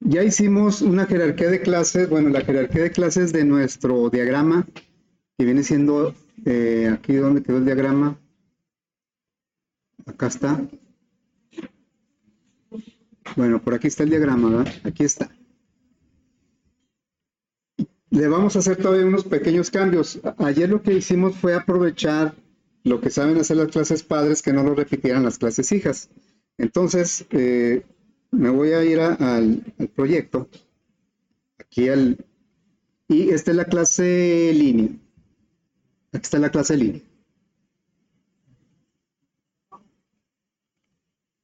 Ya hicimos una jerarquía de clases, bueno, la jerarquía de clases de nuestro diagrama, que viene siendo aquí donde quedó el diagrama, acá está. Bueno, por aquí está el diagrama, ¿verdad? Aquí está. Le vamos a hacer todavía unos pequeños cambios. Ayer lo que hicimos fue aprovechar lo que saben hacer las clases padres, que no lo repitieran las clases hijas. Entonces, me voy a ir al proyecto, aquí y esta es la clase línea. Aquí está la clase línea.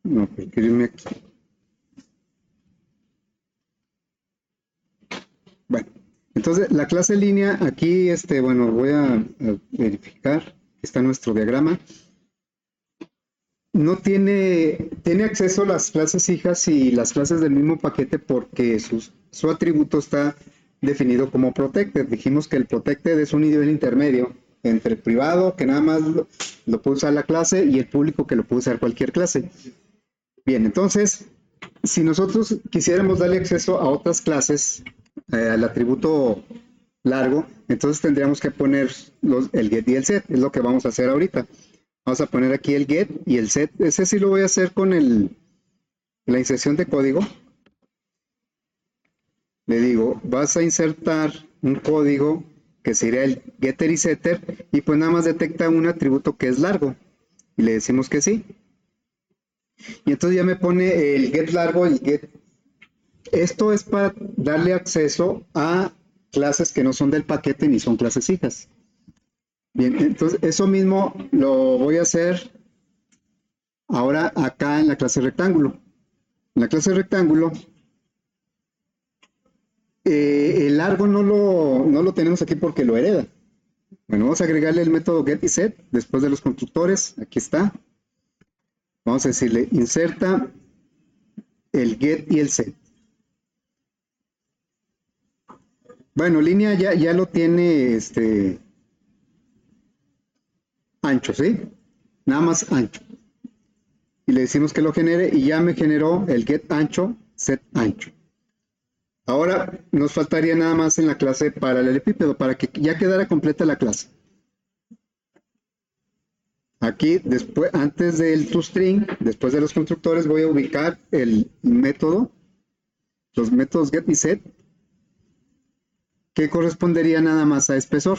No, porque irme aquí. Bueno, entonces la clase línea, aquí, bueno, voy a verificar, aquí está nuestro diagrama. No tiene acceso a las clases hijas y las clases del mismo paquete porque su atributo está definido como protected. Dijimos que el protected es un nivel intermedio entre el privado, que nada más lo puede usar la clase, y el público, que lo puede usar cualquier clase. Bien, entonces, si nosotros quisiéramos darle acceso a otras clases, al atributo largo, entonces tendríamos que poner el get y el set, es lo que vamos a hacer ahorita. Vamos a poner aquí el get y el set. Ese sí lo voy a hacer con la inserción de código. Le digo, vas a insertar un código que sería el getter y setter, y pues nada más detecta un atributo que es largo. Y le decimos que sí. Y entonces ya me pone el get largo y el get. Esto es para darle acceso a clases que no son del paquete ni son clases hijas. Bien, entonces eso mismo lo voy a hacer ahora acá en la clase rectángulo. En la clase rectángulo, el largo no lo tenemos aquí porque lo hereda. Bueno, vamos a agregarle el método get y set después de los constructores. Aquí está. Vamos a decirle inserta el get y el set. Bueno, línea ya lo tiene ancho, ¿sí? Nada más ancho. Y le decimos que lo genere y ya me generó el get ancho, set ancho. Ahora nos faltaría nada más en la clase paralelepípedo para que ya quedara completa la clase. Aquí, después, antes del toString, después de los constructores, voy a ubicar el método, los métodos get y set, que correspondería nada más a espesor.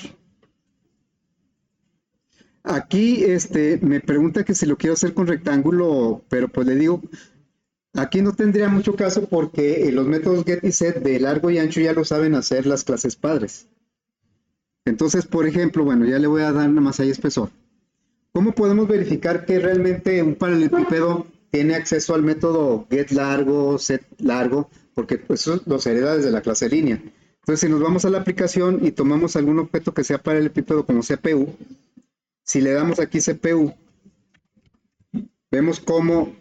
Aquí me pregunta que si lo quiero hacer con rectángulo, pero pues le digo, aquí no tendría mucho caso porque los métodos get y set de largo y ancho ya lo saben hacer las clases padres. Entonces, por ejemplo, bueno, ya le voy a dar nada más ahí espesor. ¿Cómo podemos verificar que realmente un paralelepípedo tiene acceso al método get largo, set largo? Porque pues, eso los hereda desde la clase línea. Entonces, si nos vamos a la aplicación y tomamos algún objeto que sea paralelepípedo como CPU, si le damos aquí CPU, vemos cómo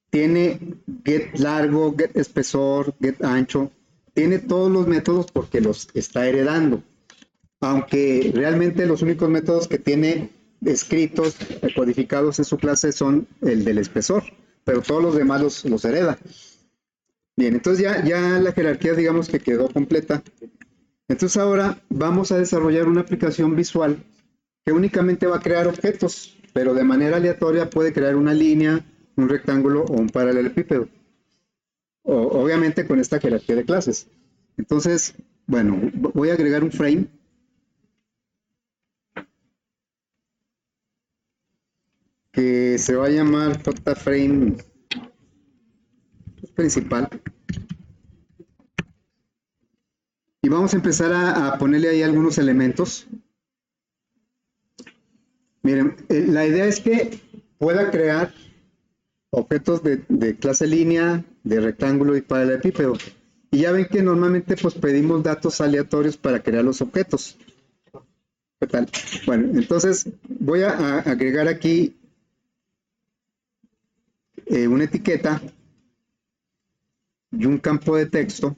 tiene get largo, get espesor, get ancho, tiene todos los métodos porque los está heredando. Aunque realmente los únicos métodos que tiene escritos, codificados en su clase son el del espesor, pero todos los demás los hereda. Bien, entonces ya la jerarquía digamos que quedó completa. Entonces ahora vamos a desarrollar una aplicación visual que únicamente va a crear objetos, pero de manera aleatoria puede crear una línea, un rectángulo o un paralelepípedo. Obviamente con esta jerarquía de clases. Entonces, bueno, voy a agregar un frame que se va a llamar JFrame principal. Y vamos a empezar a ponerle ahí algunos elementos. Miren, la idea es que pueda crear objetos de clase línea, de rectángulo y paralelepípedo. Y ya ven que normalmente pues pedimos datos aleatorios para crear los objetos. ¿Qué tal? Bueno, entonces voy a agregar aquí una etiqueta y un campo de texto.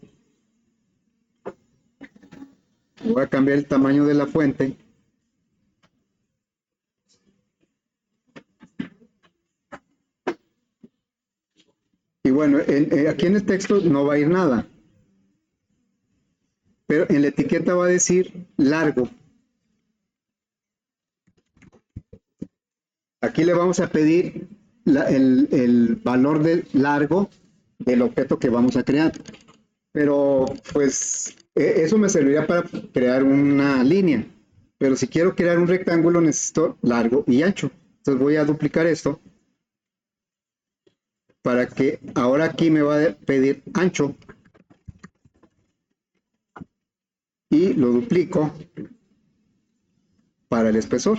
Voy a cambiar el tamaño de la fuente. Y bueno, aquí en el texto no va a ir nada. pero en la etiqueta va a decir largo. Aquí le vamos a pedir el valor del largo del objeto que vamos a crear. Pero pues eso me serviría para crear una línea. Pero si quiero crear un rectángulo necesito largo y ancho. Entonces voy a duplicar esto para que ahora aquí me va a pedir ancho. Y lo duplico para el espesor.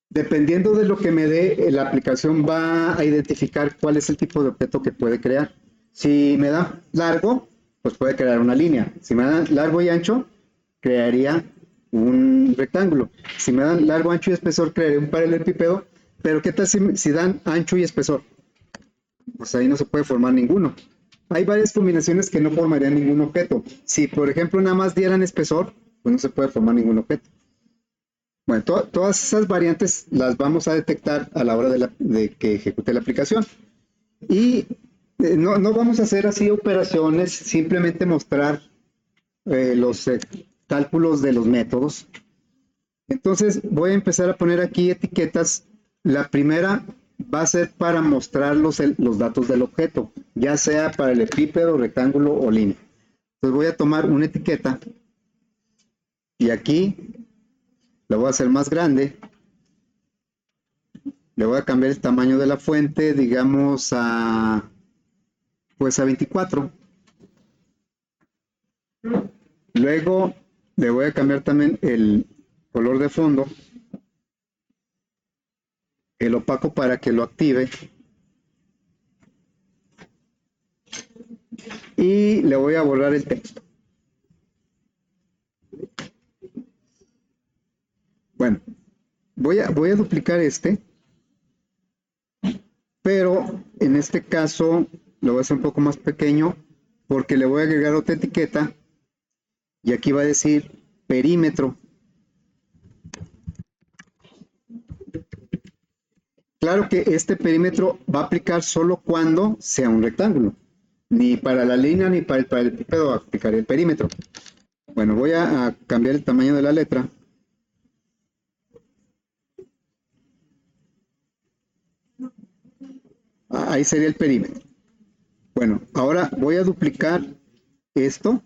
Dependiendo de lo que me dé, la aplicación va a identificar cuál es el tipo de objeto que puede crear. Si me da largo, pues puede crear una línea. Si me da largo y ancho, crearía un rectángulo. Si me dan largo, ancho y espesor, crearía un paralelepípedo. Pero ¿qué tal si dan ancho y espesor? Pues ahí no se puede formar ninguno. Hay varias combinaciones que no formarían ningún objeto. Si, por ejemplo, nada más dieran espesor, pues no se puede formar ningún objeto. Bueno, todas esas variantes las vamos a detectar a la hora de que ejecute la aplicación. Y no vamos a hacer así operaciones, simplemente mostrar los cálculos de los métodos. Entonces voy a empezar a poner aquí etiquetas. La primera va a ser para mostrar los datos del objeto, ya sea para el epípedo, rectángulo o línea. Entonces voy a tomar una etiqueta y aquí la voy a hacer más grande. Le voy a cambiar el tamaño de la fuente, digamos pues a 24. Luego le voy a cambiar también el color de fondo, el opaco para que lo active. Y le voy a borrar el texto. Bueno, voy a duplicar este, pero en este caso lo voy a hacer un poco más pequeño porque le voy a agregar otra etiqueta y aquí va a decir perímetro. Claro que este perímetro va a aplicar solo cuando sea un rectángulo. Ni para la línea ni para el paralelepípedo aplicaré el perímetro. Bueno, voy a cambiar el tamaño de la letra. Ahí sería el perímetro. Bueno, ahora voy a duplicar esto.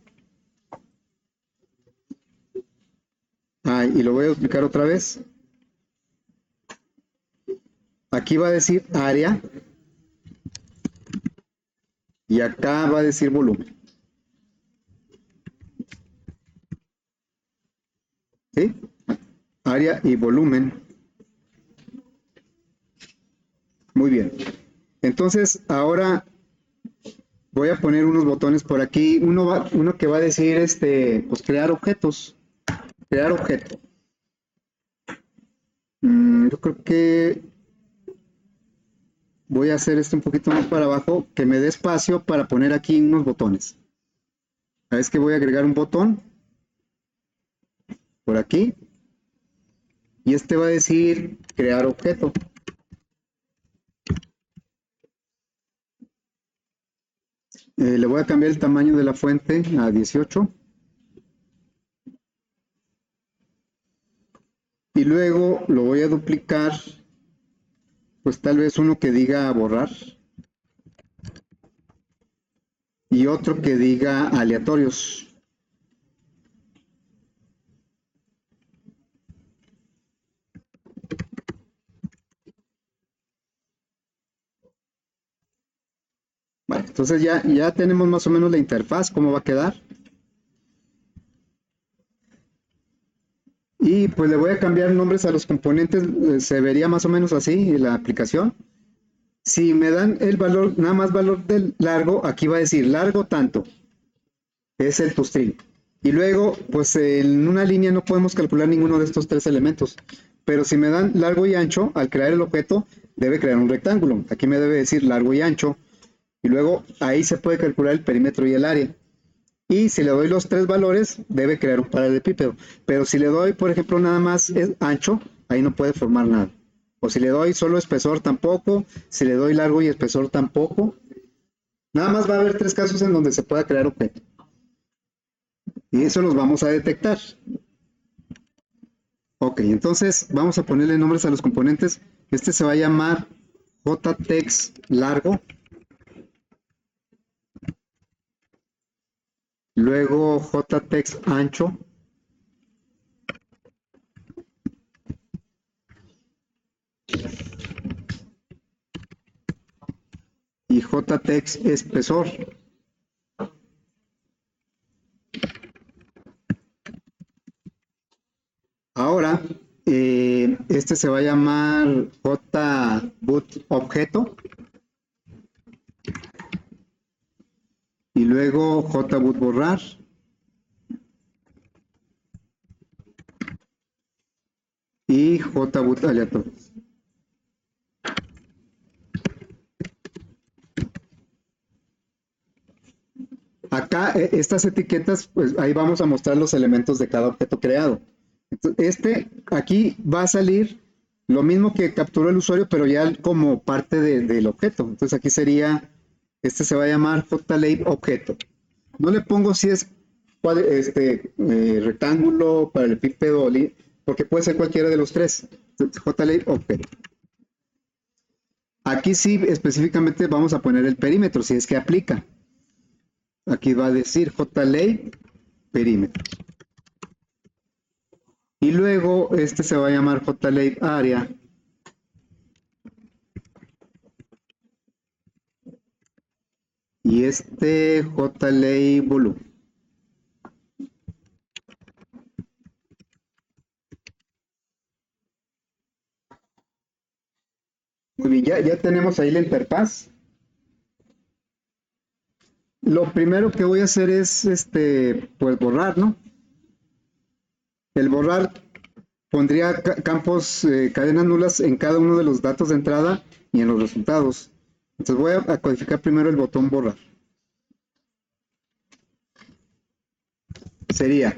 Y lo voy a duplicar otra vez. Aquí va a decir área. Y acá va a decir volumen. ¿Sí? Área y volumen. Muy bien. Entonces, ahora voy a poner unos botones por aquí. Uno que va a decir, pues crear objetos. Crear objeto. Yo creo que voy a hacer esto un poquito más para abajo, que me dé espacio para poner aquí unos botones. Es que voy a agregar un botón por aquí. Y este va a decir crear objeto. Le voy a cambiar el tamaño de la fuente a 18. Y luego lo voy a duplicar, pues tal vez uno que diga borrar y otro que diga aleatorios. Vale, entonces ya tenemos más o menos la interfaz, cómo va a quedar. Y pues le voy a cambiar nombres a los componentes, se vería más o menos así la aplicación. Si me dan el valor, nada más valor del largo, aquí va a decir largo tanto, es el toString. Y luego, pues en una línea no podemos calcular ninguno de estos tres elementos. Pero si me dan largo y ancho, al crear el objeto, debe crear un rectángulo. Aquí me debe decir largo y ancho. Y luego ahí se puede calcular el perímetro y el área. Y si le doy los tres valores, debe crear un paralelepípedo. Pero si le doy, por ejemplo, nada más es ancho, ahí no puede formar nada. O si le doy solo espesor tampoco, si le doy largo y espesor tampoco. Nada más va a haber 3 casos en donde se pueda crear objeto. Y eso los vamos a detectar. Ok, entonces vamos a ponerle nombres a los componentes. Este se va a llamar jtext largo. Luego jtext ancho. Y jtext espesor. Ahora, este se va a llamar jboot objeto. Y luego jboot borrar. Y jboot aleatorio. Acá, estas etiquetas, pues ahí vamos a mostrar los elementos de cada objeto creado. Entonces, aquí va a salir lo mismo que capturó el usuario, pero ya como parte del objeto. Entonces aquí sería, se va a llamar JLabel objeto. No le pongo si es rectángulo, paralelepípedo, porque puede ser cualquiera de los tres. JLabel objeto. Aquí sí específicamente vamos a poner el perímetro, si es que aplica. Aquí va a decir JLabel perímetro. Y luego se va a llamar JLabel área. Y JLabel volumen. Muy bien, ya tenemos ahí la interfaz. Lo primero que voy a hacer es pues borrar, ¿no? El borrar pondría campos, cadenas nulas en cada uno de los datos de entrada y en los resultados. Entonces voy a codificar primero el botón borrar. Sería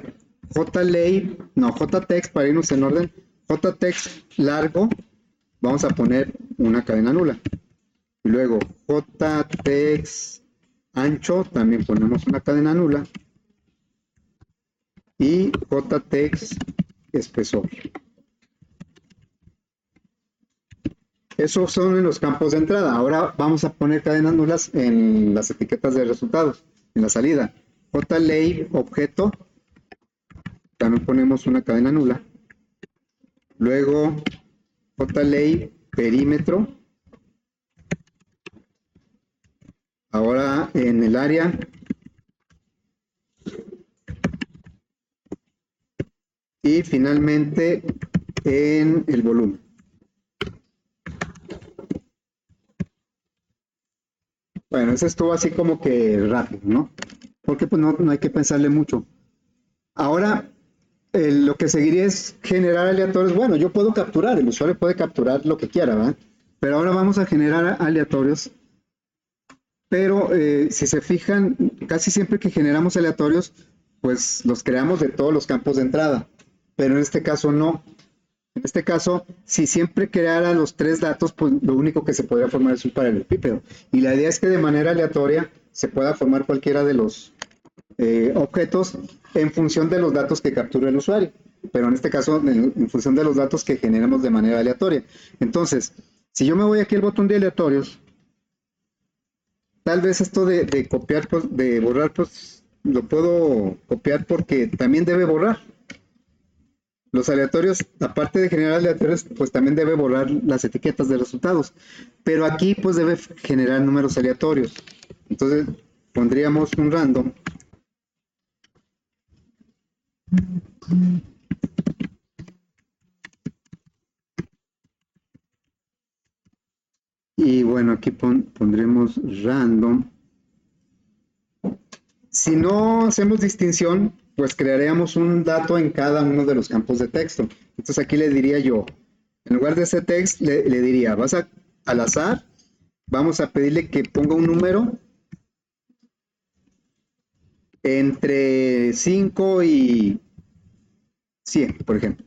jtext para irnos en orden, jtext largo, vamos a poner una cadena nula. Y luego jtext ancho, también ponemos una cadena nula. Y jtext espesor. Esos son en los campos de entrada. Ahora vamos a poner cadenas nulas en las etiquetas de resultados, en la salida. JLabel objeto, también ponemos una cadena nula. Luego JLabel perímetro. Ahora en el área y finalmente en el volumen. Bueno, eso estuvo así como que rápido, ¿no? Porque pues no hay que pensarle mucho. Ahora, lo que seguiría es generar aleatorios. Bueno, yo puedo capturar, el usuario puede capturar lo que quiera, ¿verdad? Pero ahora vamos a generar aleatorios. Pero si se fijan, casi siempre que generamos aleatorios, pues los creamos de todos los campos de entrada. Pero en este caso no. En este caso, si siempre creara los 3 datos, pues lo único que se podría formar es un paralelepípedo. Y la idea es que de manera aleatoria se pueda formar cualquiera de los objetos en función de los datos que capture el usuario. Pero en este caso, en función de los datos que generemos de manera aleatoria. Entonces, si yo me voy aquí al botón de aleatorios, tal vez esto de copiar, pues, de borrar, pues lo puedo copiar porque también debe borrar. Los aleatorios, aparte de generar aleatorios, pues también debe borrar las etiquetas de resultados. Pero aquí pues debe generar números aleatorios. Entonces pondríamos un random. Y bueno, aquí pondremos random. Si no hacemos distinción, pues crearíamos un dato en cada uno de los campos de texto. Entonces aquí le diría yo, en lugar de ese text, le diría, al azar, vamos a pedirle que ponga un número entre 5 y 100, por ejemplo.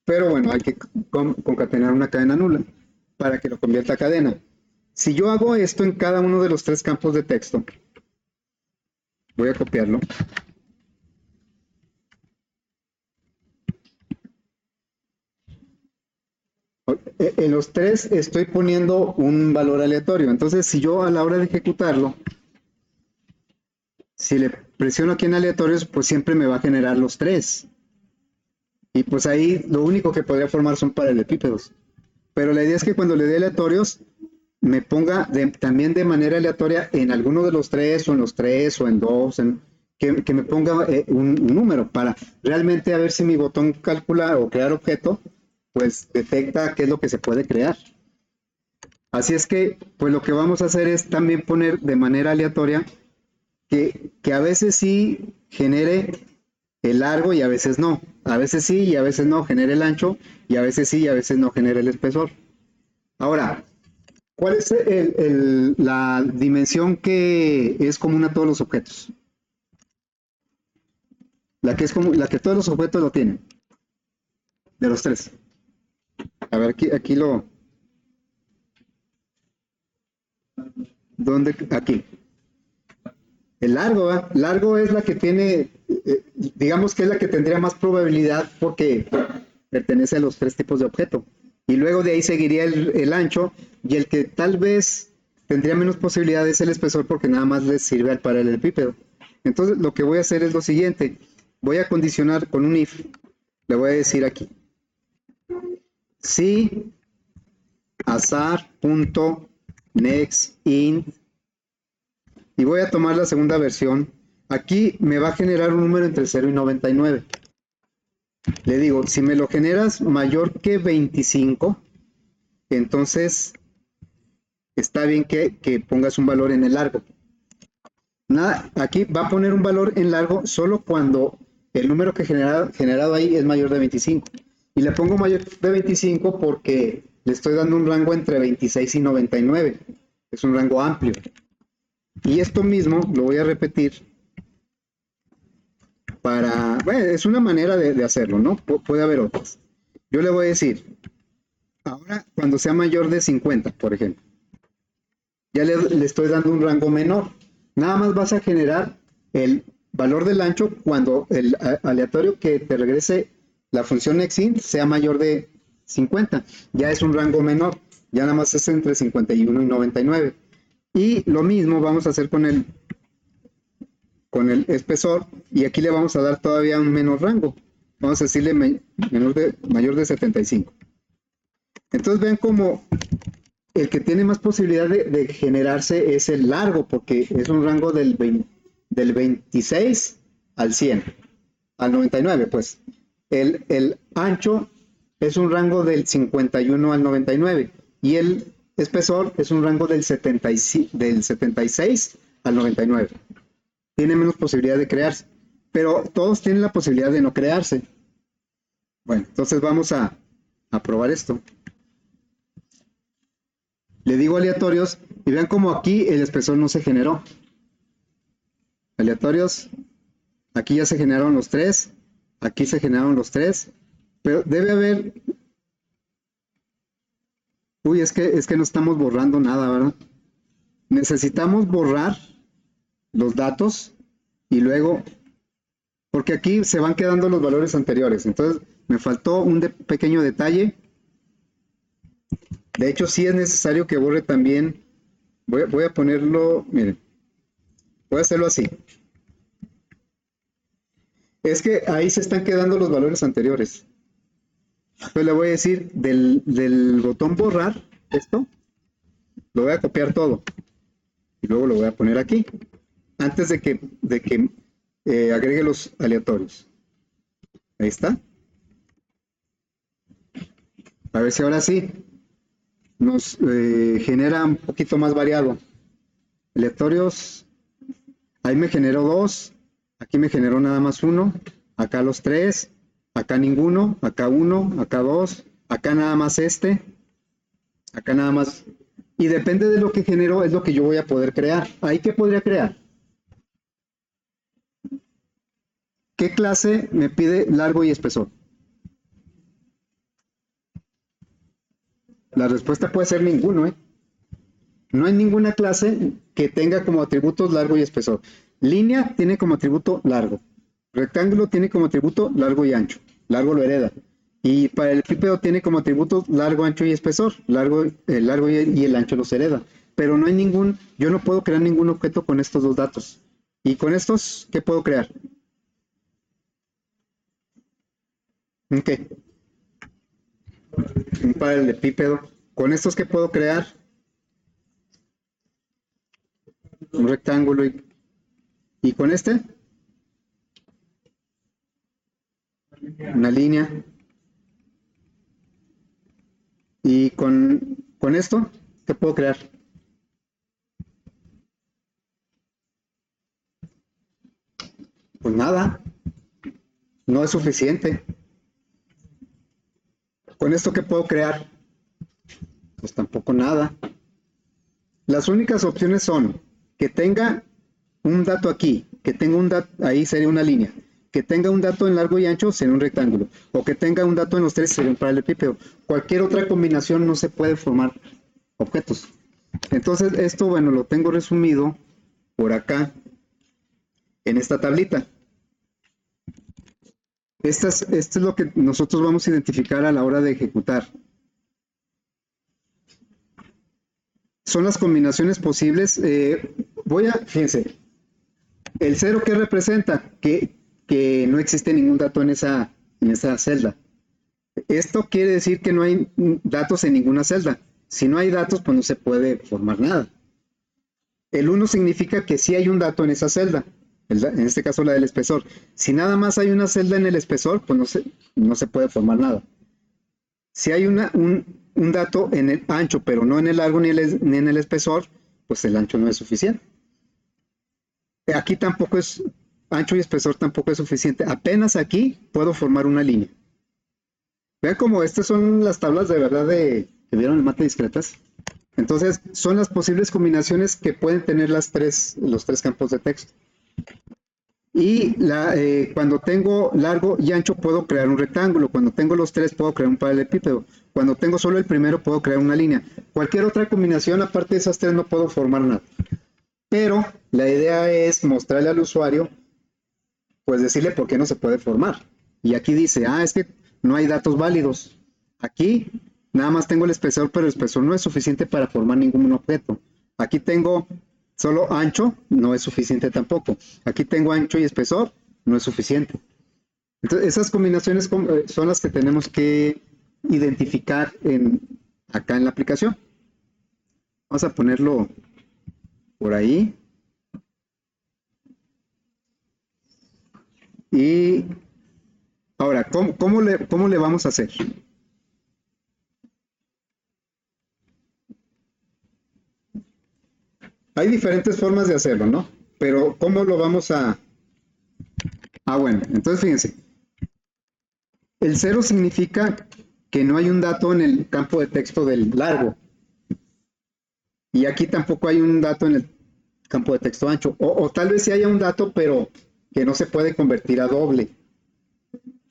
Pero bueno, hay que concatenar una cadena nula para que lo convierta a cadena. Si yo hago esto en cada uno de los tres campos de texto, voy a copiarlo. En los tres estoy poniendo un valor aleatorio. Entonces, si yo a la hora de ejecutarlo, si le presiono aquí en aleatorios, pues siempre me va a generar los tres. Y pues ahí lo único que podría formar son paralelepípedos. Pero la idea es que cuando le dé aleatorios, me ponga también de manera aleatoria en alguno de los tres, o en los tres, o en dos, que me ponga un número para realmente a ver si mi botón calcular o crear objeto, pues detecta qué es lo que se puede crear. Así es que, pues lo que vamos a hacer es también poner de manera aleatoria que a veces sí genere el largo y a veces no. A veces sí y a veces no genere el ancho y a veces sí y a veces no genere el espesor. Ahora, ¿cuál es la dimensión que es común a todos los objetos? La que todos los objetos lo tienen, de los tres. A ver, aquí ¿dónde? Aquí. El largo, ¿eh? Largo es la que tiene, digamos que es la que tendría más probabilidad porque pertenece a los tres tipos de objeto. Y luego de ahí seguiría el ancho y el que tal vez tendría menos posibilidad es el espesor porque nada más le sirve al paralelepípedo. Entonces lo que voy a hacer es lo siguiente. Voy a condicionar con un if. Le voy a decir aquí. Si azar.nextInt y voy a tomar la segunda versión. Aquí me va a generar un número entre 0 y 99. Le digo, si me lo generas mayor que 25, entonces está bien que pongas un valor en el largo. Nada, aquí va a poner un valor en largo solo cuando el número que generado ahí es mayor de 25. Y le pongo mayor de 25 porque le estoy dando un rango entre 26 y 99. Es un rango amplio. Y esto mismo lo voy a repetir para, bueno, es una manera de hacerlo, ¿no? Puede haber otras. Yo le voy a decir, ahora cuando sea mayor de 50, por ejemplo, ya le estoy dando un rango menor. Nada más vas a generar el valor del ancho cuando el aleatorio que te regrese la función exint sea mayor de 50. Ya es un rango menor, ya nada más es entre 51 y 99. Y lo mismo vamos a hacer con el espesor y aquí le vamos a dar todavía un menor rango. Vamos a decirle mayor de 75. Entonces ven como el que tiene más posibilidad de generarse es el largo, porque es un rango del 26 al 100, al 99, pues. El ancho es un rango del 51 al 99 y el espesor es un rango del 76 al 99. Tiene menos posibilidad de crearse, pero todos tienen la posibilidad de no crearse. Bueno, entonces vamos a probar esto. Le digo aleatorios y vean como aquí el espesor no se generó. Aleatorios, aquí ya se generaron los tres, aquí se generaron los tres, pero debe haber... Uy, es que no estamos borrando nada, ¿verdad? Necesitamos borrar los datos y luego, porque aquí se van quedando los valores anteriores, entonces me faltó un pequeño detalle. De hecho, sí es necesario que borre también, voy a ponerlo, miren, voy a hacerlo así. Es que ahí se están quedando los valores anteriores. Entonces le voy a decir del botón borrar, esto, lo voy a copiar todo y luego lo voy a poner aquí, antes de que agregue los aleatorios. Ahí está. A ver si ahora sí nos genera un poquito más variado. Aleatorios, ahí me generó dos, aquí me generó nada más uno, acá los tres, acá ninguno, acá uno, acá dos, acá nada más este, acá nada más. Y depende de lo que generó, es lo que yo voy a poder crear. ¿Ahí qué podría crear? ¿Qué clase me pide largo y espesor? La respuesta puede ser ninguno, ¿eh? No hay ninguna clase que tenga como atributos largo y espesor. Línea tiene como atributo largo. Rectángulo tiene como atributo largo y ancho. Largo lo hereda. Y para el epípedo tiene como atributos largo, ancho y espesor. Largo, el largo y el ancho los hereda. Pero no hay ningún, yo no puedo crear ningún objeto con estos dos datos. Y con estos, ¿qué puedo crear? Ok, un paralelepípedo. Con estos, ¿qué puedo crear? Un rectángulo y con este, una línea. Y con esto, ¿qué puedo crear? Pues nada, no es suficiente. ¿Con esto qué puedo crear? Pues tampoco nada. Las únicas opciones son que tenga un dato aquí, que tenga un dato, ahí sería una línea, que tenga un dato en largo y ancho sería un rectángulo, o que tenga un dato en los tres sería un paralelepípedo. Cualquier otra combinación no se puede formar objetos. Entonces esto, bueno, lo tengo resumido por acá en esta tablita. Esto es lo que nosotros vamos a identificar a la hora de ejecutar. Son las combinaciones posibles. Fíjense, el cero que representa que no existe ningún dato en esa celda. Esto quiere decir que no hay datos en ninguna celda. Si no hay datos, pues no se puede formar nada. El 1 significa que sí hay un dato en esa celda, en este caso la del espesor. Si nada más hay una celda en el espesor, pues no se puede formar nada. Si hay un dato en el ancho, pero no en el largo ni en el espesor, pues el ancho no es suficiente. Aquí tampoco es, ancho y espesor tampoco es suficiente. Apenas aquí puedo formar una línea. Vean como estas son las tablas de verdad que vieron el mate discretas. Entonces, son las posibles combinaciones que pueden tener los tres campos de texto. Y cuando tengo largo y ancho puedo crear un rectángulo. Cuando tengo los tres puedo crear un paralelepípedo. Cuando tengo solo el primero puedo crear una línea. Cualquier otra combinación aparte de esas tres no puedo formar nada. Pero la idea es mostrarle al usuario, pues decirle por qué no se puede formar. Y aquí dice, es que no hay datos válidos. Aquí nada más tengo el espesor, pero el espesor no es suficiente para formar ningún objeto. Aquí tengo solo ancho, no es suficiente tampoco. Aquí tengo ancho y espesor, no es suficiente. Entonces, esas combinaciones son las que tenemos que identificar acá en la aplicación. Vamos a ponerlo por ahí. Y ahora, ¿cómo le vamos a hacer? Hay diferentes formas de hacerlo, ¿no? Pero ¿cómo lo vamos a...? Bueno, entonces fíjense. El cero significa que no hay un dato en el campo de texto del largo. Y aquí tampoco hay un dato en el campo de texto ancho. O tal vez sí haya un dato, pero que no se puede convertir a doble.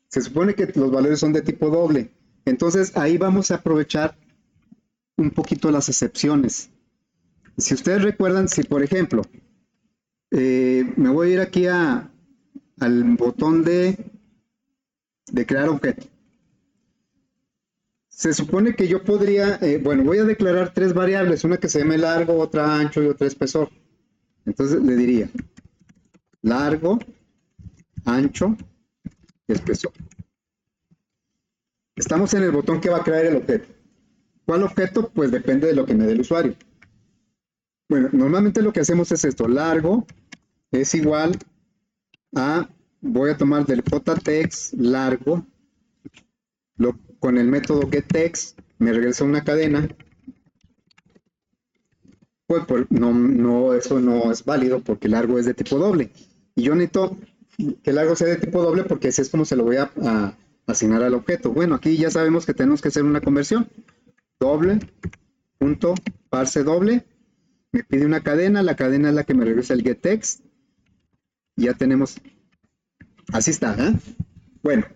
Se supone que los valores son de tipo doble. Entonces ahí vamos a aprovechar un poquito las excepciones. Si ustedes recuerdan, si por ejemplo, me voy a ir aquí al botón de crear objeto. Se supone que yo podría, bueno, voy a declarar tres variables, una que se llame largo, otra ancho y otra espesor. Entonces le diría largo, ancho y espesor. Estamos en el botón que va a crear el objeto. ¿Cuál objeto? Pues depende de lo que me dé el usuario. Bueno, normalmente lo que hacemos es esto, largo es igual a, voy a tomar del jtext largo, con el método getText me regresa una cadena, pues no, eso no es válido porque largo es de tipo doble. Y yo necesito que largo sea de tipo doble porque así es como se lo voy a asignar al objeto. Bueno, aquí ya sabemos que tenemos que hacer una conversión. Doble, punto, parse doble, me pide una cadena, la cadena es la que me regresa el getText. Ya tenemos, así está, ¿eh? Bueno,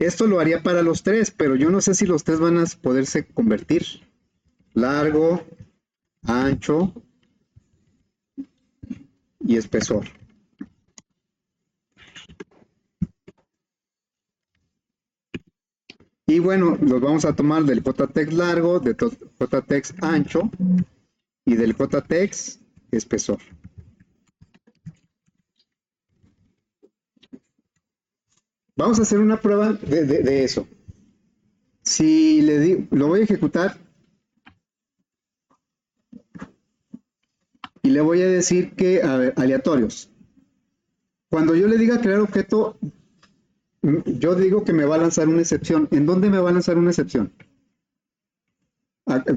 Esto lo haría para los tres, pero yo no sé si los tres van a poderse convertir. Largo, ancho y espesor. Y bueno, los vamos a tomar del JText largo, del JText ancho y del JText espesor. Vamos a hacer una prueba de eso. Si le digo, lo voy a ejecutar y le voy a decir que, a ver, aleatorios. Cuando yo le diga crear objeto, yo digo que me va a lanzar una excepción. ¿En dónde me va a lanzar una excepción?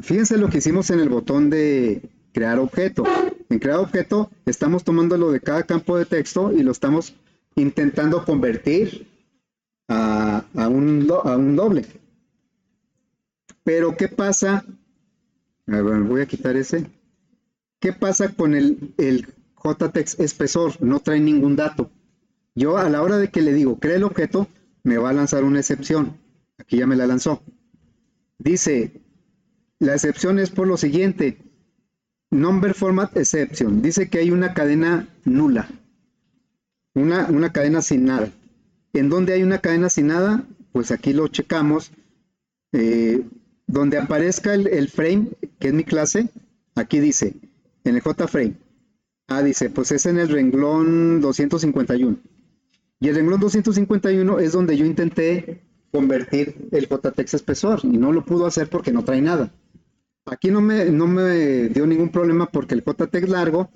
Fíjense lo que hicimos en el botón de crear objeto. En crear objeto estamos tomando lo de cada campo de texto y lo estamos intentando convertir a un doble. Pero ¿qué pasa? A ver, voy a quitar ese. ¿Qué pasa con el JText espesor? No trae ningún dato. Yo a la hora de que le digo crea el objeto, me va a lanzar una excepción. Aquí ya me la lanzó. Dice, la excepción es por lo siguiente. Number format exception. Dice que hay una cadena nula. Una cadena sin nada. ¿En dónde hay una cadena sin nada? Pues aquí lo checamos. Donde aparezca el frame, que es mi clase, aquí dice, en el JFrame. Dice, pues es en el renglón 251. Y el renglón 251 es donde yo intenté convertir el JText espesor y no lo pudo hacer porque no trae nada. Aquí no me dio ningún problema porque el JText largo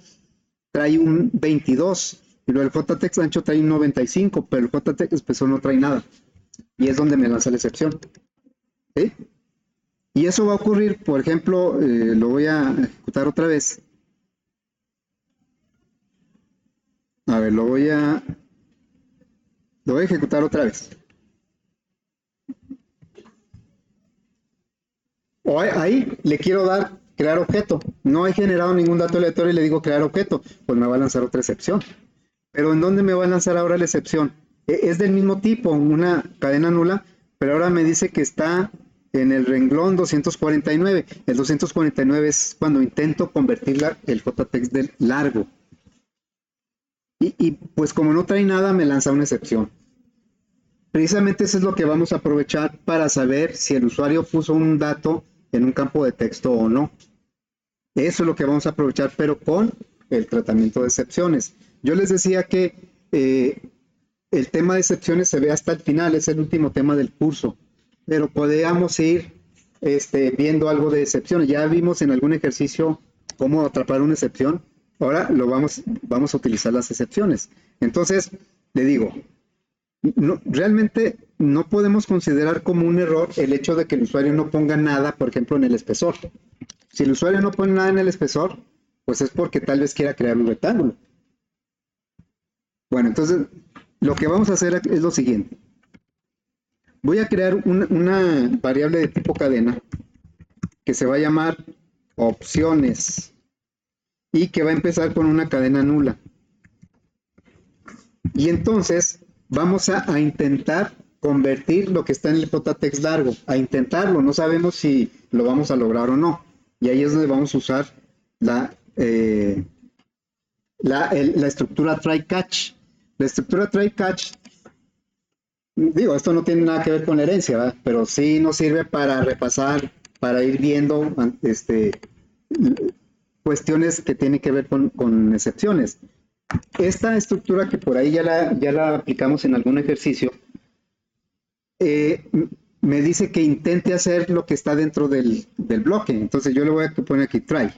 trae un 22 y el JText ancho trae un 95, pero el JText espesor no trae nada. Y es donde me lanza la excepción. ¿Sí? Y eso va a ocurrir, por ejemplo, lo voy a ejecutar otra vez. A ver, lo voy a ejecutar otra vez. O ahí le quiero dar crear objeto. No he generado ningún dato aleatorio y le digo crear objeto. Pues me va a lanzar otra excepción. Pero ¿en dónde me va a lanzar ahora la excepción? Es del mismo tipo, una cadena nula, pero ahora me dice que está en el renglón 249. El 249 es cuando intento convertir el JText del largo. Y pues como no trae nada, me lanza una excepción. Precisamente eso es lo que vamos a aprovechar para saber si el usuario puso un dato en un campo de texto o no. Eso es lo que vamos a aprovechar, pero con el tratamiento de excepciones. Yo les decía que el tema de excepciones se ve hasta el final, es el último tema del curso, pero podríamos ir viendo algo de excepciones. Ya vimos en algún ejercicio cómo atrapar una excepción. Ahora vamos a utilizar las excepciones. Entonces, le digo, realmente no podemos considerar como un error el hecho de que el usuario no ponga nada, por ejemplo, en el espesor. Si el usuario no pone nada en el espesor, pues es porque tal vez quiera crear un rectángulo. Bueno, entonces lo que vamos a hacer es lo siguiente. Voy a crear una variable de tipo cadena que se va a llamar opciones y que va a empezar con una cadena nula. Y entonces vamos a intentar convertir lo que está en el JText largo, a intentarlo, no sabemos si lo vamos a lograr o no. Y ahí es donde vamos a usar la estructura try-catch. La estructura try-catch, digo, esto no tiene nada que ver con la herencia, ¿verdad? Pero sí nos sirve para repasar, para ir viendo cuestiones que tienen que ver con excepciones. Esta estructura que por ahí ya la aplicamos en algún ejercicio, me dice que intente hacer lo que está dentro del bloque. Entonces yo le voy a poner aquí try.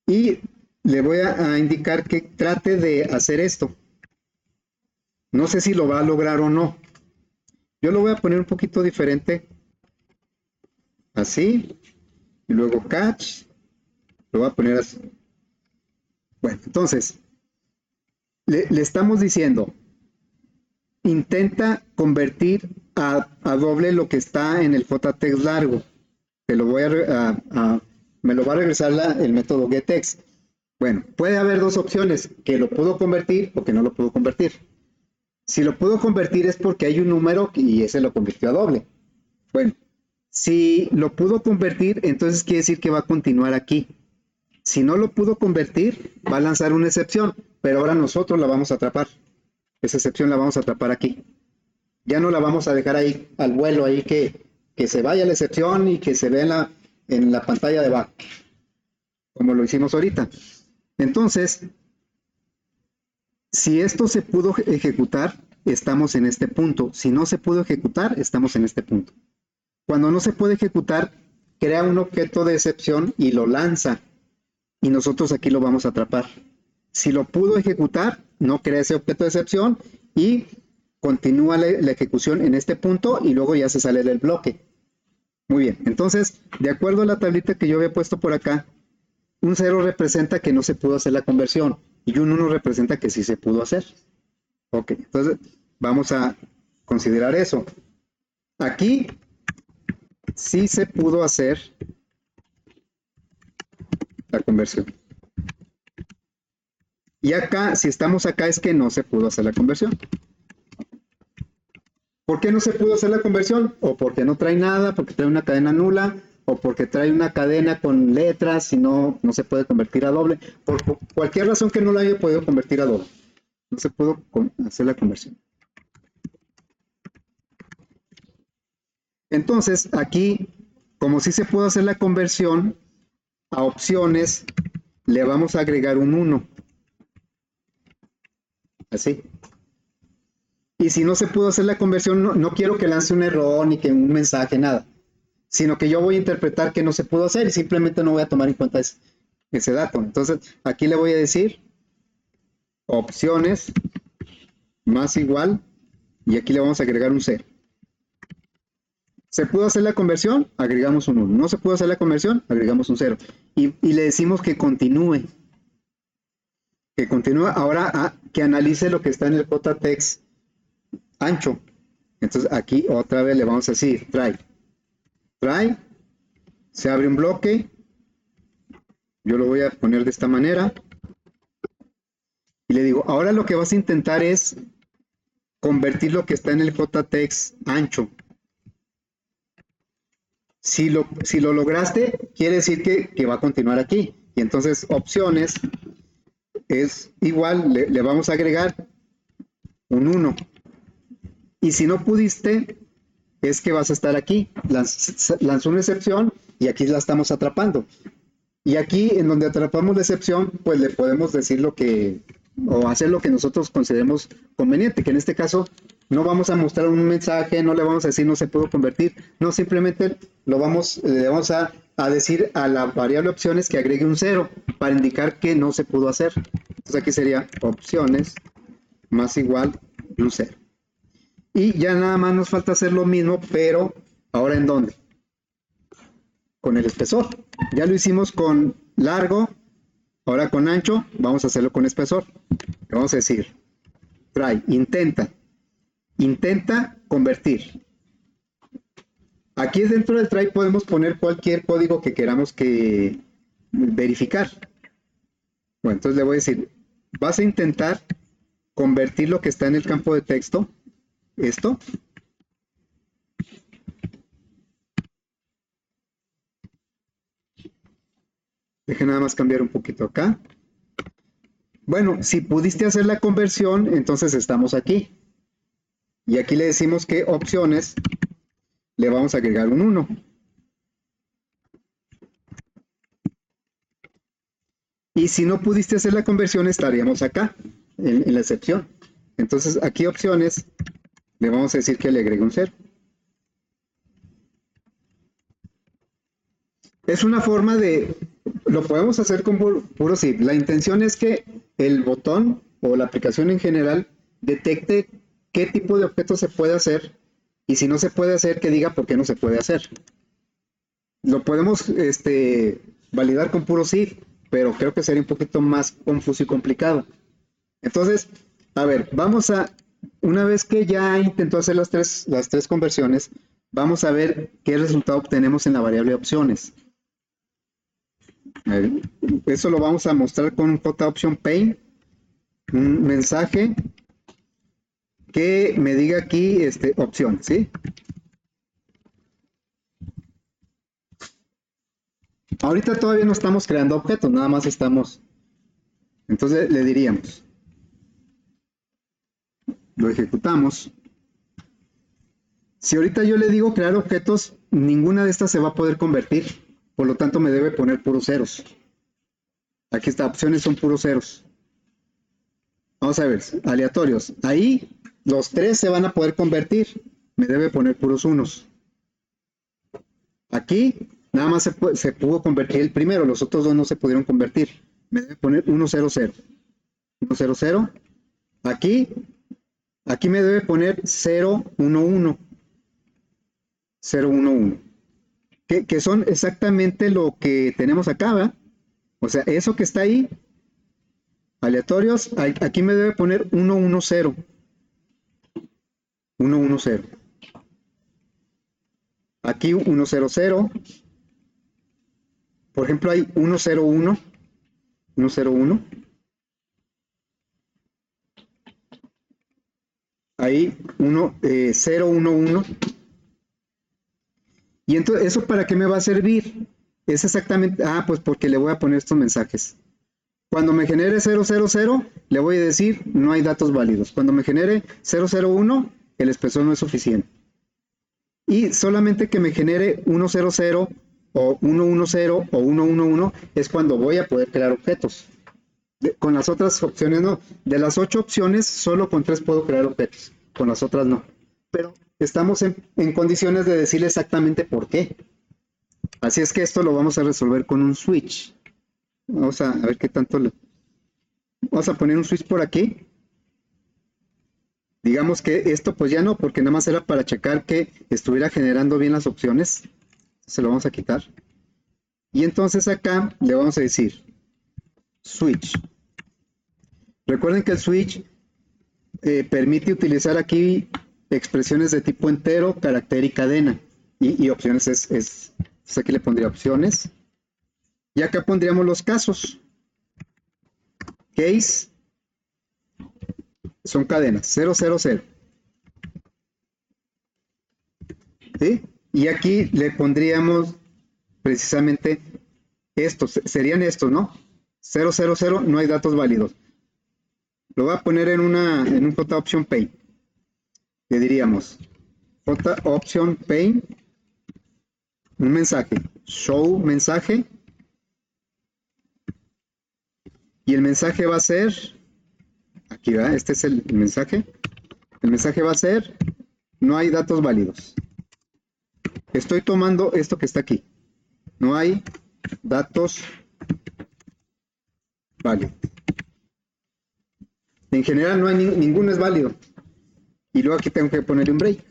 Y le voy a indicar que trate de hacer esto. No sé si lo va a lograr o no. Yo lo voy a poner un poquito diferente. Así. Y luego catch. Lo voy a poner así. Bueno, entonces, le estamos diciendo, intenta convertir a doble lo que está en el JText largo. Me lo va a regresar el método getText. Bueno, puede haber dos opciones, que lo pudo convertir o que no lo pudo convertir. Si lo pudo convertir es porque hay un número y ese lo convirtió a doble. Bueno, si lo pudo convertir, entonces quiere decir que va a continuar aquí. Si no lo pudo convertir, va a lanzar una excepción, pero ahora nosotros la vamos a atrapar. Esa excepción la vamos a atrapar aquí. Ya no la vamos a dejar ahí al vuelo, ahí que se vaya la excepción y que se vea en la pantalla de abajo, como lo hicimos ahorita. Entonces, si esto se pudo ejecutar, estamos en este punto. Si no se pudo ejecutar, estamos en este punto. Cuando no se puede ejecutar, crea un objeto de excepción y lo lanza. Y nosotros aquí lo vamos a atrapar. Si lo pudo ejecutar, no crea ese objeto de excepción y continúa la ejecución en este punto y luego ya se sale del bloque. Muy bien, entonces, de acuerdo a la tablita que yo había puesto por acá, un 0 representa que no se pudo hacer la conversión y un 1 representa que sí se pudo hacer. Ok, entonces vamos a considerar eso. Aquí sí se pudo hacer la conversión. Y acá, si estamos acá, es que no se pudo hacer la conversión. ¿Por qué no se pudo hacer la conversión? O porque no trae nada, porque trae una cadena nula, o porque trae una cadena con letras y no se puede convertir a doble. Por cualquier razón que no la haya podido convertir a doble. No se pudo hacer la conversión. Entonces, aquí, como sí se pudo hacer la conversión, a opciones le vamos a agregar un 1. Así. Y si no se pudo hacer la conversión, no quiero que lance un error ni que un mensaje, nada. Sino que yo voy a interpretar que no se pudo hacer y simplemente no voy a tomar en cuenta ese dato. Entonces, aquí le voy a decir opciones más igual y aquí le vamos a agregar un 0. ¿Se pudo hacer la conversión? Agregamos un 1. ¿No se pudo hacer la conversión? Agregamos un 0. Y le decimos que continúe. Que continúe ahora que analice lo que está en el JText ancho. Entonces aquí otra vez le vamos a decir try. Try. Se abre un bloque. Yo lo voy a poner de esta manera. Y le digo, ahora lo que vas a intentar es convertir lo que está en el JText ancho. Si lo lograste, quiere decir que va a continuar aquí. Y entonces opciones es igual, le vamos a agregar un 1. Y si no pudiste, es que vas a estar aquí. Lanzó una excepción y aquí la estamos atrapando. Y aquí, en donde atrapamos la excepción, pues le podemos decir o hacer lo que nosotros consideremos conveniente, que en este caso no vamos a mostrar un mensaje, no le vamos a decir no se pudo convertir, no, simplemente le vamos a decir a la variable opciones que agregue un 0 para indicar que no se pudo hacer. Entonces aquí sería opciones más igual un 0. Y ya nada más nos falta hacer lo mismo, pero ahora ¿en dónde? Con el espesor. Ya lo hicimos con largo, ahora con ancho, vamos a hacerlo con espesor. Le vamos a decir, try, intenta convertir. Aquí dentro del try podemos poner cualquier código que queramos verificar. Bueno, entonces le voy a decir, vas a intentar convertir lo que está en el campo de texto, esto. Deje nada más cambiar un poquito acá. Bueno, si pudiste hacer la conversión, entonces estamos aquí. Y aquí le decimos que opciones le vamos a agregar un 1. Y si no pudiste hacer la conversión, estaríamos acá, en la excepción. Entonces, aquí opciones, le vamos a decir que le agregue un 0. Es una forma lo podemos hacer con puro zip. La intención es que el botón o la aplicación en general detecte qué tipo de objeto se puede hacer y si no se puede hacer, que diga por qué no se puede hacer. Lo podemos validar con puro zip, pero creo que sería un poquito más confuso y complicado. Entonces, a ver, una vez que ya intentó hacer las tres conversiones, vamos a ver qué resultado obtenemos en la variable opciones. A ver, eso lo vamos a mostrar con JOptionPaint, un mensaje que me diga aquí opción, ¿sí? Ahorita todavía no estamos creando objetos, nada más estamos. Entonces le diríamos, lo ejecutamos. Si ahorita yo le digo crear objetos, ninguna de estas se va a poder convertir, por lo tanto me debe poner puros ceros. Aquí está, opciones son puros ceros. Vamos a ver, aleatorios. Ahí los tres se van a poder convertir, me debe poner puros unos. Aquí nada más se pudo convertir el primero, los otros dos no se pudieron convertir. Me debe poner 1, 0, 0. 1, 0, 0. Aquí me debe poner 0, 1, 1. 0, 1, 1. Que son exactamente lo que tenemos acá, ¿verdad? O sea, eso que está ahí, aleatorios, aquí me debe poner 1, 1, 0. 1, 1, 0. Aquí 1, 0, 0. Por ejemplo, hay 1, 0, 1. 1, 0, 1. Ahí 0, 1, 1. Y entonces, ¿eso para qué me va a servir? Es exactamente, pues porque le voy a poner estos mensajes. Cuando me genere 000, le voy a decir no hay datos válidos. Cuando me genere 001, el expresor no es suficiente. Y solamente que me genere 100 o 110 o 111 es cuando voy a poder crear objetos. Con las otras opciones no. De las 8 opciones, solo con 3 puedo crear objetos. Con las otras no. Pero estamos en condiciones de decirle exactamente por qué. Así es que esto lo vamos a resolver con un switch. Vamos a ver qué tanto le... Vamos a poner un switch por aquí. Digamos que esto pues ya no, porque nada más era para checar que estuviera generando bien las opciones. Se lo vamos a quitar. Y entonces acá le vamos a decir switch. Recuerden que el switch permite utilizar aquí expresiones de tipo entero, carácter y cadena. Y opciones entonces aquí le pondría opciones. Y acá pondríamos los casos. Case son cadenas, 000. ¿Sí? Y aquí le pondríamos precisamente estos, serían estos, ¿no? 000, no hay datos válidos. Lo voy a poner en un JOption Paint. Le diríamos JOption Paint, un mensaje, show mensaje. Y el mensaje va a ser, aquí va, este es el mensaje. El mensaje va a ser, no hay datos válidos. Estoy tomando esto que está aquí. No hay datos válidos. En general no hay ninguno es válido. Y luego aquí tengo que ponerle un break.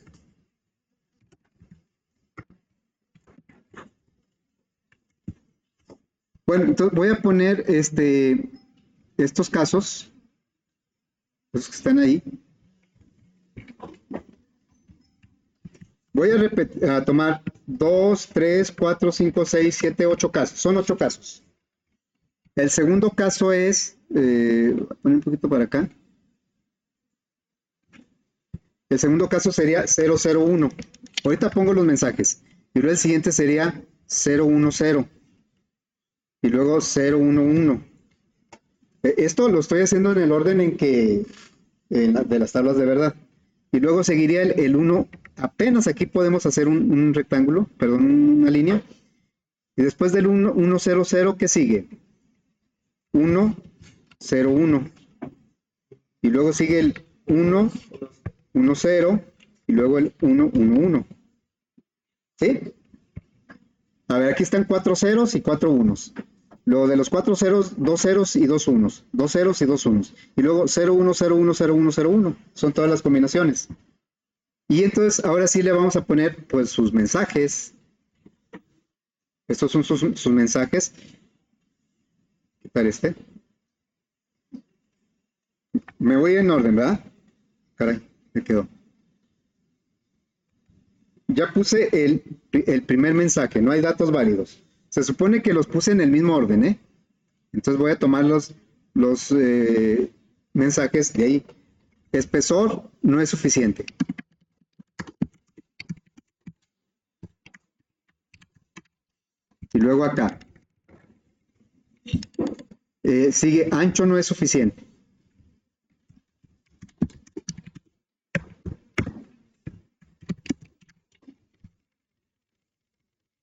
Bueno, entonces voy a poner estos casos, los que están ahí. Voy a tomar 2, 3, 4, 5, 6, 7, 8 casos. Son 8 casos. El segundo caso es, voy a poner un poquito para acá. El segundo caso sería 001. Ahorita pongo los mensajes. Y luego el siguiente sería 010. Y luego 011. Esto lo estoy haciendo en el orden en que de las tablas de verdad. Y luego seguiría el 1. Apenas aquí podemos hacer un rectángulo, perdón, una línea. Y después del 100, ¿qué sigue? 101. Y luego sigue el 110 y luego el 111. ¿Sí? A ver, aquí están 4 ceros y 4 unos. Luego de los 4 ceros, 2 ceros y 2 unos. 2 ceros y 2 unos. Y luego 01010101. Son todas las combinaciones. Y entonces ahora sí le vamos a poner pues sus mensajes. Estos son sus mensajes. ¿Qué tal este? Me voy en orden, ¿verdad? Caray, me quedó. Ya puse el primer mensaje, no hay datos válidos. Se supone que los puse en el mismo orden, ¿eh? Entonces voy a tomar los mensajes de ahí. Espesor no es suficiente. Y luego acá. Sigue ancho no es suficiente.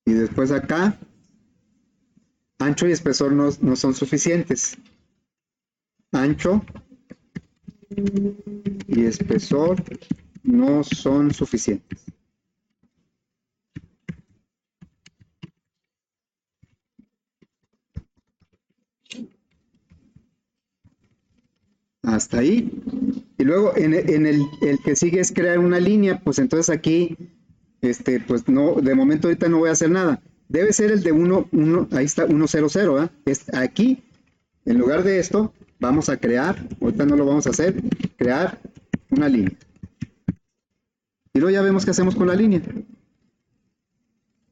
Y después acá, ancho y espesor no son suficientes. Ancho y espesor no son suficientes. Hasta ahí. Y luego en el que sigue es crear una línea, pues entonces aquí, pues no, de momento ahorita no voy a hacer nada. Debe ser el de 1, ahí está, 1, 0, 0, ¿eh? Aquí, en lugar de esto, vamos a crear, ahorita no lo vamos a hacer, crear una línea. Y luego ya vemos qué hacemos con la línea.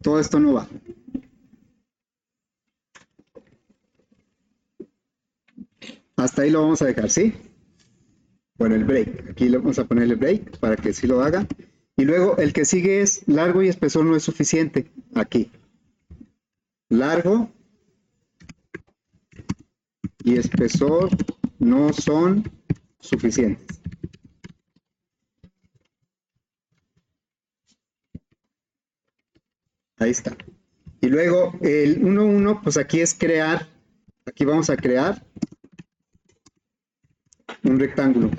Todo esto no va. Hasta ahí lo vamos a dejar, ¿sí? Bueno, el break. Aquí le vamos a poner el break para que sí lo haga. Y luego el que sigue es largo y espesor no es suficiente. Aquí. Largo y espesor no son suficientes. Ahí está. Y luego el 1, 1, pues aquí es crear. Aquí vamos a crear un rectángulo.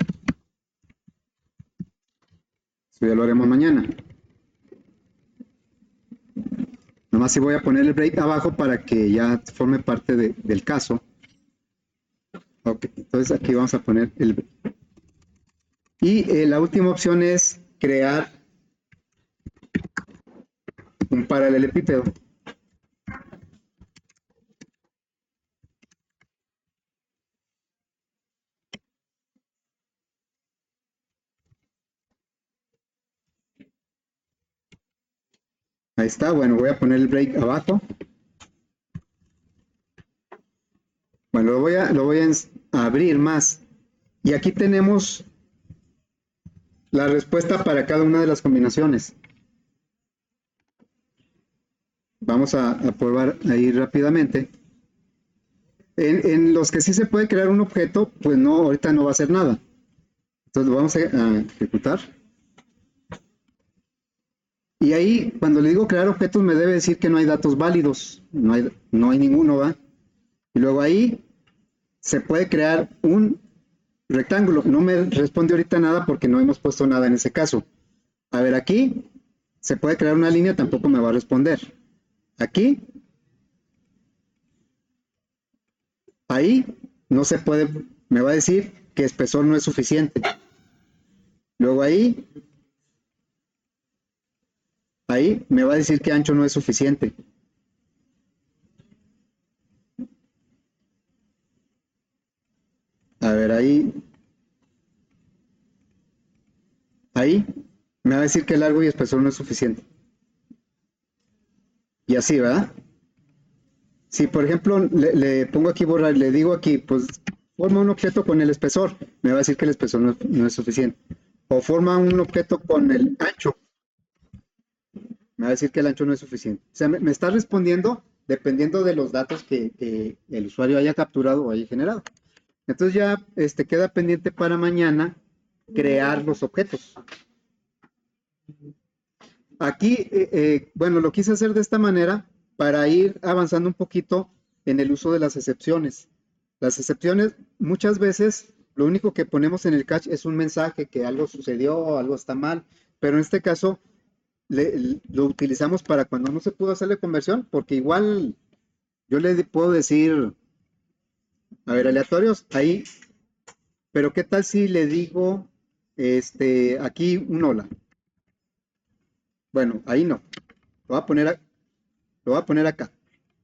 Eso ya lo haremos mañana. Nomás si voy a poner el break abajo para que ya forme parte del caso. Ok, entonces aquí vamos a poner el break. Y la última opción es crear un paralelepípedo. Ahí está, bueno, voy a poner el break abajo. Bueno, lo voy a abrir más. Y aquí tenemos la respuesta para cada una de las combinaciones. Vamos a probar ahí rápidamente. En los que sí se puede crear un objeto, pues no, ahorita no va a hacer nada. Entonces lo vamos a ejecutar. Y ahí, cuando le digo crear objetos, me debe decir que no hay datos válidos. No hay ninguno, ¿va? Y luego ahí se puede crear un rectángulo. No me responde ahorita nada porque no hemos puesto nada en ese caso. A ver, aquí se puede crear una línea, tampoco me va a responder. Aquí, ahí no se puede, me va a decir que espesor no es suficiente. Luego ahí me va a decir que ancho no es suficiente. A ver, ahí me va a decir que largo y espesor no es suficiente. Y así, ¿verdad? Si por ejemplo le pongo aquí borrar, le digo aquí, pues forma un objeto con el espesor, me va a decir que el espesor no es suficiente. O forma un objeto con el ancho, me va a decir que el ancho no es suficiente. O sea, me está respondiendo dependiendo de los datos que el usuario haya capturado o haya generado. Entonces ya queda pendiente para mañana crear los objetos. Aquí, bueno, lo quise hacer de esta manera para ir avanzando un poquito en el uso de las excepciones. Las excepciones, muchas veces, lo único que ponemos en el catch es un mensaje que algo sucedió, algo está mal, pero en este caso lo utilizamos para cuando no se pudo hacer la conversión, porque igual yo le puedo decir, a ver, aleatorios, ahí, pero ¿qué tal si le digo, aquí un hola? Bueno, ahí no, lo voy a poner, lo voy a poner acá,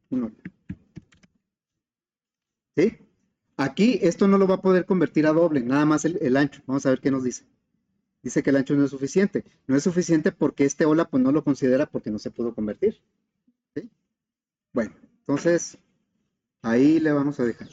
un hola. ¿Sí? Aquí esto no lo va a poder convertir a doble, nada más el ancho. Vamos a ver qué nos dice. Dice que el ancho no es suficiente. No es suficiente porque este hola pues no lo considera porque no se pudo convertir. ¿Sí? Bueno, entonces ahí le vamos a dejar.